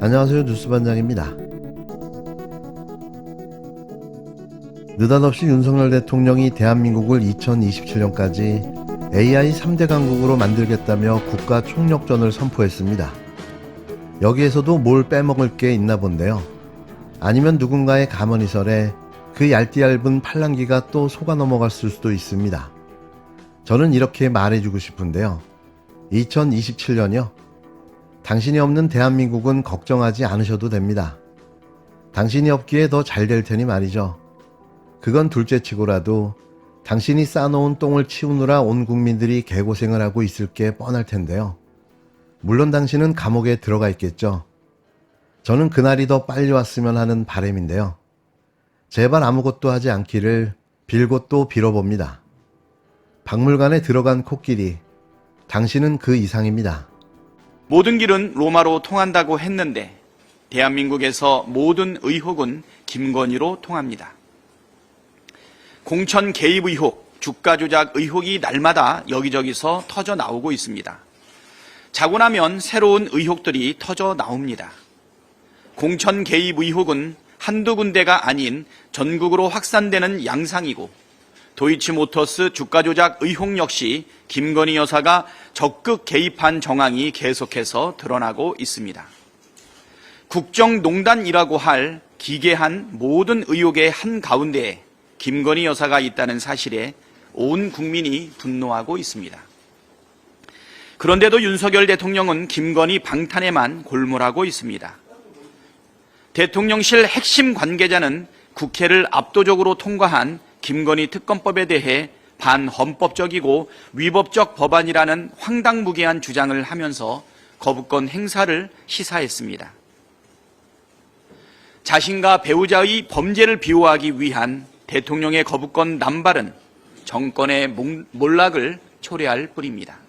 안녕하세요. 뉴스반장입니다. 느닷없이 윤석열 대통령이 대한민국을 2027년까지 AI 3대 강국으로 만들겠다며 국가 총력전을 선포했습니다. 여기에서도 뭘 빼먹을 게 있나 본데요. 아니면 누군가의 가머니설에 그 얇디얇은 팔랑귀가 또 속아 넘어갔을 수도 있습니다. 저는 이렇게 말해주고 싶은데요. 2027년이요. 당신이 없는 대한민국은 걱정하지 않으셔도 됩니다. 당신이 없기에 더 잘 될 테니 말이죠. 그건 둘째치고라도 당신이 쌓아놓은 똥을 치우느라 온 국민들이 개고생을 하고 있을 게 뻔할 텐데요. 물론 당신은 감옥에 들어가 있겠죠. 저는 그날이 더 빨리 왔으면 하는 바람인데요. 제발 아무것도 하지 않기를 빌고 또 빌어봅니다. 박물관에 들어간 코끼리, 당신은 그 이상입니다. 모든 길은 로마로 통한다고 했는데 대한민국에서 모든 의혹은 김건희로 통합니다. 공천 개입 의혹, 주가 조작 의혹이 날마다 여기저기서 터져 나오고 있습니다. 자고 나면 새로운 의혹들이 터져 나옵니다. 공천 개입 의혹은 한두 군데가 아닌 전국으로 확산되는 양상이고 도이치모터스 주가 조작 의혹 역시 김건희 여사가 적극 개입한 정황이 계속해서 드러나고 있습니다. 국정농단이라고 할 기괴한 모든 의혹의 한가운데에 김건희 여사가 있다는 사실에 온 국민이 분노하고 있습니다. 그런데도 윤석열 대통령은 김건희 방탄에만 골몰하고 있습니다. 대통령실 핵심 관계자는 국회를 압도적으로 통과한 김건희 특검법에 대해 반헌법적이고 위법적 법안이라는 황당무계한 주장을 하면서 거부권 행사를 시사했습니다. 자신과 배우자의 범죄를 비호하기 위한 대통령의 거부권 남발은 정권의 몰락을 초래할 뿐입니다.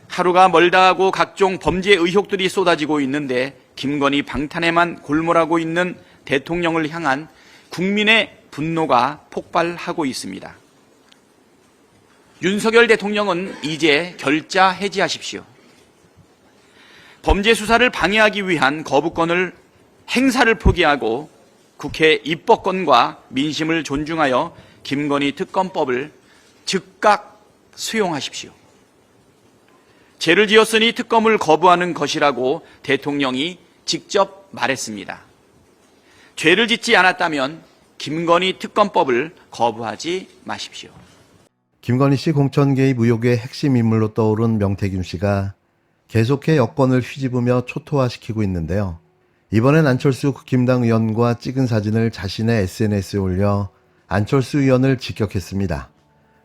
하루가 멀다 하고 각종 범죄 의혹들이 쏟아지고 있는데 김건희 방탄에만 골몰하고 있는 대통령을 향한 국민의 분노가 폭발하고 있습니다. 윤석열 대통령은 이제 결자 해지하십시오. 범죄 수사를 방해하기 위한 거부권을 행사를 포기하고 국회 입법권과 민심을 존중하여 김건희 특검법을 즉각 수용하십시오. 죄를 지었으니 특검을 거부하는 것이라고 대통령이 직접 말했습니다. 죄를 짓지 않았다면 김건희 특검법을 거부하지 마십시오. 김건희 씨 공천 개입 의혹의 핵심 인물로 떠오른 명태균 씨가 계속해 여권을 휘집으며 초토화시키고 있는데요. 이번엔 안철수 국힘당 의원과 찍은 사진을 자신의 SNS에 올려 안철수 의원을 직격했습니다.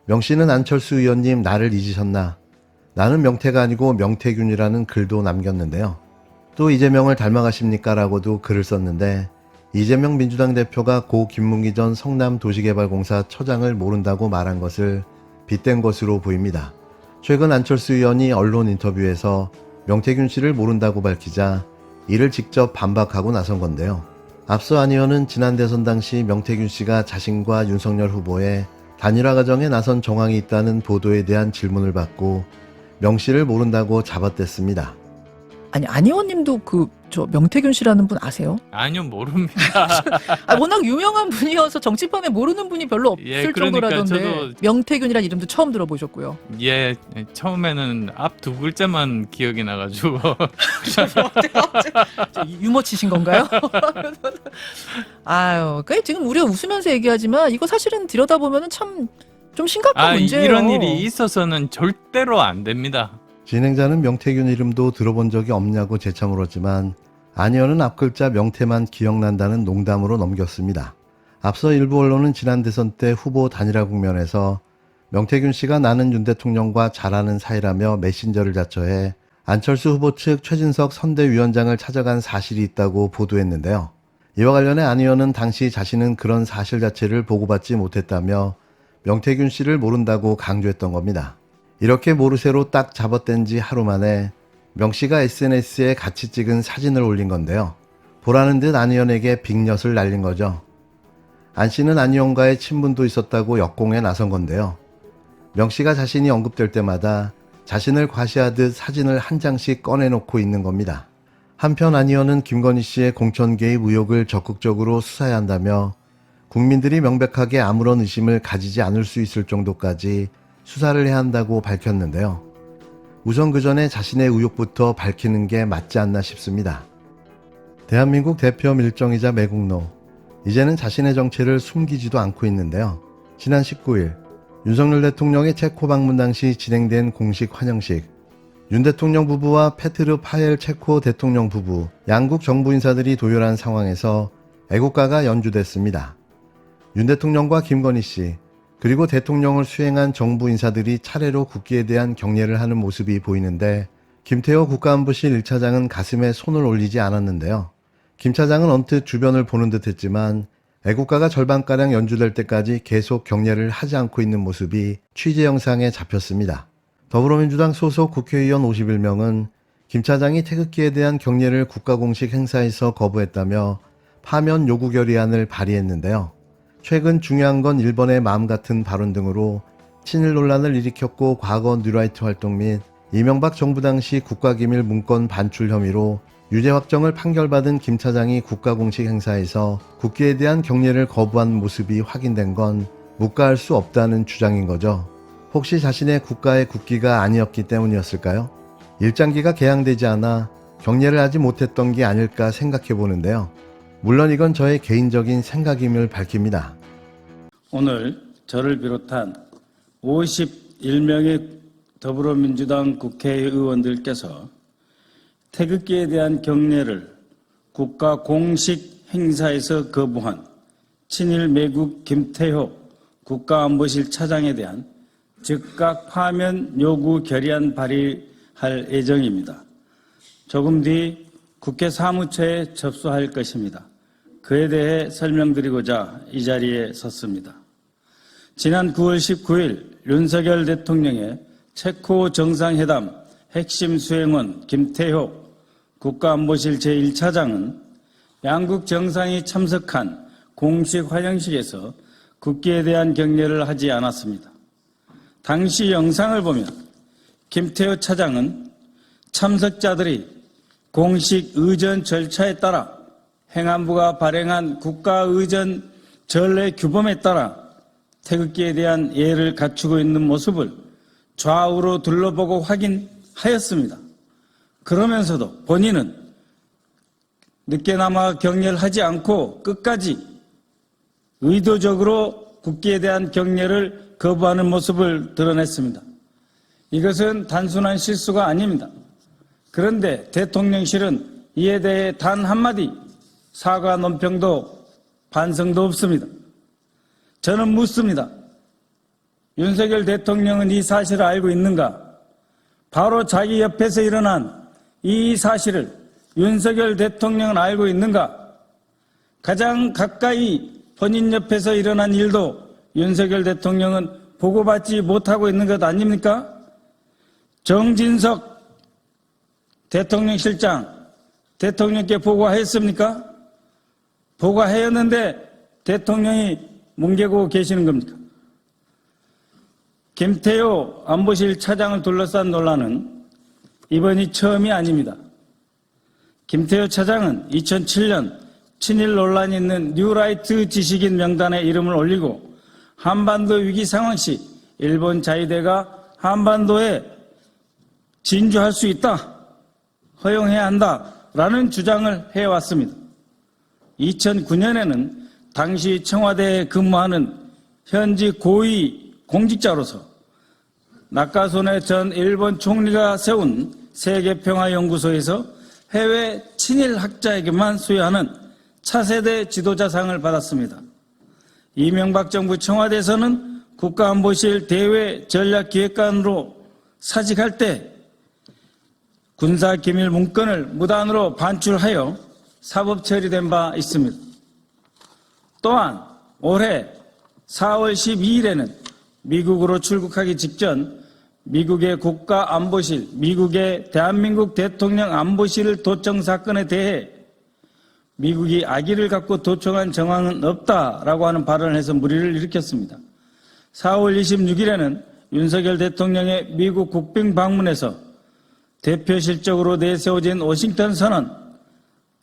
명 씨는 안철수 의원님 나를 잊으셨나? 나는 명태가 아니고 명태균이라는 글도 남겼는데요. 또 이재명을 닮아가십니까? 라고도 글을 썼는데 이재명 민주당 대표가 고 김문기 전 성남도시개발공사 처장을 모른다고 말한 것을 빗댄 것으로 보입니다. 최근 안철수 의원이 언론 인터뷰에서 명태균 씨를 모른다고 밝히자 이를 직접 반박하고 나선 건데요. 앞서 안 의원은 지난 대선 당시 명태균 씨가 자신과 윤석열 후보의 단일화 과정에 나선 정황이 있다는 보도에 대한 질문을 받고 명 씨를 모른다고 잡아댔습니다. 아니 안 의원님도 명태균 씨라는 분 아세요? 아니요, 모릅니다. 워낙 유명한 분이어서 정치판에 모르는 분이 별로 없을 예, 그러니까 정도라던데 명태균이란 이름도 처음 들어보셨고요. 예, 처음에는 앞 두 글자만 기억이 나가지고. 유머 치신 건가요? 아유, 지금 우리가 웃으면서 얘기하지만 이거 사실은 들여다보면 참 좀 심각한 문제예요. 이런 일이 있어서는 절대로 안 됩니다. 진행자는 명태균 이름도 들어본 적이 없냐고 재차 물었지만 안 의원은 앞글자 명태만 기억난다는 농담으로 넘겼습니다. 앞서 일부 언론은 지난 대선 때 후보 단일화 국면에서 명태균 씨가 나는 윤 대통령과 잘 아는 사이라며 메신저를 자처해 안철수 후보 측 최진석 선대위원장을 찾아간 사실이 있다고 보도했는데요. 이와 관련해 안 의원은 당시 자신은 그런 사실 자체를 보고받지 못했다며 명태균 씨를 모른다고 강조했던 겁니다. 이렇게 모르쇠로 딱 잡아댄 지 하루 만에 명 씨가 SNS에 같이 찍은 사진을 올린 건데요. 보라는 듯 안 의원에게 빅엿을 날린 거죠. 안 씨는 안 의원과의 친분도 있었다고 역공에 나선 건데요. 명 씨가 자신이 언급될 때마다 자신을 과시하듯 사진을 한 장씩 꺼내놓고 있는 겁니다. 한편 안 의원은 김건희 씨의 공천 개입 의혹을 적극적으로 수사해야 한다며 국민들이 명백하게 아무런 의심을 가지지 않을 수 있을 정도까지 수사를 해야 한다고 밝혔는데요. 우선 그 전에 자신의 의혹부터 밝히는 게 맞지 않나 싶습니다. 대한민국 대표 밀정이자 매국노, 이제는 자신의 정체를 숨기지도 않고 있는데요. 지난 19일 윤석열 대통령의 체코 방문 당시 진행된 공식 환영식, 윤 대통령 부부와 페트르 파엘 체코 대통령 부부, 양국 정부 인사들이 도열한 상황에서 애국가가 연주됐습니다. 윤 대통령과 김건희 씨, 그리고 대통령을 수행한 정부 인사들이 차례로 국기에 대한 경례를 하는 모습이 보이는데 김태호 국가안보실 1차장은 가슴에 손을 올리지 않았는데요. 김 차장은 언뜻 주변을 보는 듯 했지만 애국가가 절반가량 연주될 때까지 계속 경례를 하지 않고 있는 모습이 취재 영상에 잡혔습니다. 더불어민주당 소속 국회의원 51명은 김 차장이 태극기에 대한 경례를 국가공식 행사에서 거부했다며 파면 요구 결의안을 발의했는데요. 최근 중요한 건 일본의 마음 같은 발언 등으로 친일 논란을 일으켰고 과거 뉴라이트 활동 및 이명박 정부 당시 국가기밀 문건 반출 혐의로 유죄 확정을 판결받은 김 차장이 국가공식 행사에서 국기에 대한 경례를 거부한 모습이 확인된 건 묵과할 수 없다는 주장인 거죠. 혹시 자신의 국가의 국기가 아니었기 때문이었을까요? 일장기가 개항되지 않아 경례를 하지 못했던 게 아닐까 생각해 보는데요. 물론 이건 저의 개인적인 생각임을 밝힙니다. 오늘 저를 비롯한 51명의 더불어민주당 국회의원들께서 태극기에 대한 경례를 국가 공식 행사에서 거부한 친일 매국 김태호 국가안보실 차장에 대한 즉각 파면 요구 결의안 발의할 예정입니다. 조금 뒤 국회 사무처에 접수할 것입니다. 그에 대해 설명드리고자 이 자리에 섰습니다. 지난 9월 19일 윤석열 대통령의 체코 정상회담 핵심 수행원 김태호 국가안보실 제1차장은 양국 정상이 참석한 공식 환영식에서 국기에 대한 경례를 하지 않았습니다. 당시 영상을 보면 김태호 차장은 참석자들이 공식 의전 절차에 따라 행안부가 발행한 국가의전 전례 규범에 따라 태극기에 대한 예를 갖추고 있는 모습을 좌우로 둘러보고 확인하였습니다. 그러면서도 본인은 늦게나마 경례를 하지 않고 끝까지 의도적으로 국기에 대한 경례를 거부하는 모습을 드러냈습니다. 이것은 단순한 실수가 아닙니다. 그런데 대통령실은 이에 대해 단 한마디 사과 논평도 반성도 없습니다. 저는 묻습니다. 윤석열 대통령은 이 사실을 알고 있는가? 바로 자기 옆에서 일어난 이 사실을 윤석열 대통령은 알고 있는가? 가장 가까이 본인 옆에서 일어난 일도 윤석열 대통령은 보고받지 못하고 있는 것 아닙니까? 정진석 대통령실장 대통령께 보고하였습니까? 보고하였는데 대통령이 뭉개고 계시는 겁니까? 김태호 안보실 차장을 둘러싼 논란은 이번이 처음이 아닙니다. 김태호 차장은 2007년 친일 논란이 있는 뉴라이트 지식인 명단에 이름을 올리고 한반도 위기 상황 시 일본 자위대가 한반도에 진주할 수 있다, 허용해야 한다라는 주장을 해왔습니다. 2009년에는 당시 청와대에 근무하는 현지 고위 공직자로서 나카소네 전 일본 총리가 세운 세계평화연구소에서 해외 친일 학자에게만 수여하는 차세대 지도자상을 받았습니다. 이명박 정부 청와대에서는 국가안보실 대외 전략기획관으로 사직할 때 군사기밀 문건을 무단으로 반출하여 사법 처리된 바 있습니다. 또한 올해 4월 12일에는 미국으로 출국하기 직전 미국의 국가안보실, 미국의 대한민국 대통령 안보실 도청 사건에 대해 미국이 악의를 갖고 도청한 정황은 없다라고 하는 발언을 해서 물의를 일으켰습니다. 4월 26일에는 윤석열 대통령의 미국 국빈 방문에서 대표 실적으로 내세워진 워싱턴 선언,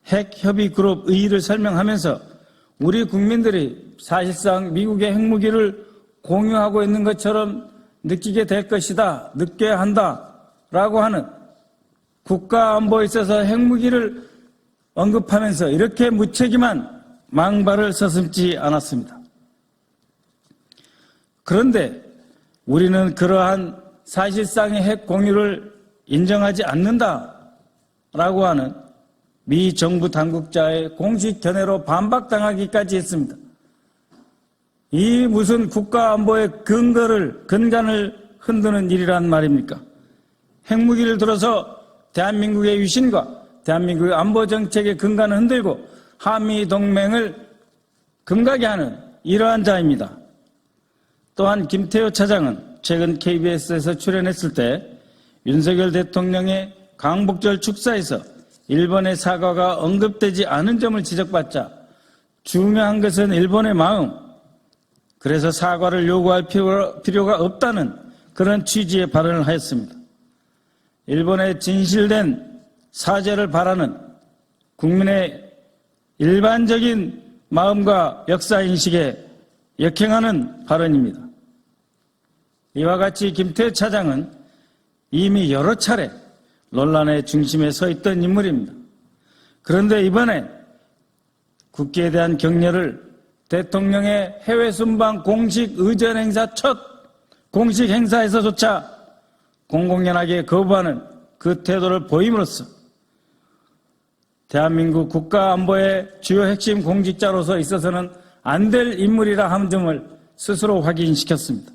핵협의그룹 의의를 설명하면서 우리 국민들이 사실상 미국의 핵무기를 공유하고 있는 것처럼 느끼게 될 것이다, 느껴야 한다라고 하는 국가안보에 있어서 핵무기를 언급하면서 이렇게 무책임한 망발을 서슴지 않았습니다. 그런데 우리는 그러한 사실상의 핵 공유를 인정하지 않는다라고 하는 미 정부 당국자의 공식 견해로 반박당하기까지 했습니다. 이 무슨 국가안보의 근간을 흔드는 일이란 말입니까? 핵무기를 들어서 대한민국의 위신과 대한민국의 안보정책의 근간을 흔들고 한미동맹을 금가게 하는 이러한 자입니다. 또한 김태호 차장은 최근 KBS에서 출연했을 때 윤석열 대통령의 광복절 축사에서 일본의 사과가 언급되지 않은 점을 지적받자 중요한 것은 일본의 마음, 그래서 사과를 요구할 필요가 없다는 그런 취지의 발언을 하였습니다. 일본의 진실된 사죄를 바라는 국민의 일반적인 마음과 역사인식에 역행하는 발언입니다. 이와 같이 김태호 차장은 이미 여러 차례 논란의 중심에 서 있던 인물입니다. 그런데 이번에 국기에 대한 격려를 대통령의 해외 순방 공식 의전 행사 첫 공식 행사에서조차 공공연하게 거부하는 그 태도를 보임으로써 대한민국 국가안보의 주요 핵심 공직자로서 있어서는 안 될 인물이라 함 점을 스스로 확인시켰습니다.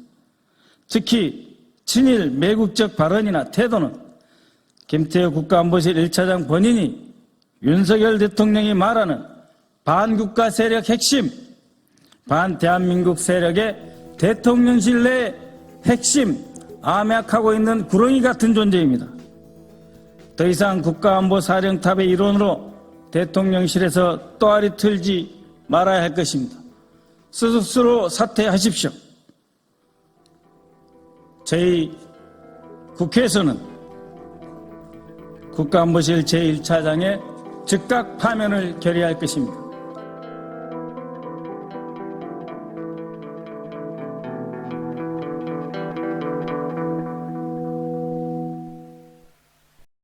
특히 친일 매국적 발언이나 태도는 김태호 국가안보실 1차장 본인이 윤석열 대통령이 말하는 반국가 세력 핵심, 반대한민국 세력의 대통령실 내 핵심, 암약하고 있는 구렁이 같은 존재입니다. 더 이상 국가안보사령탑의 일원으로 대통령실에서 또아리 틀지 말아야 할 것입니다. 스스로 사퇴하십시오. 저희 국회에서는 국가안보실 제1차장의 즉각 파면을 결의할 것입니다.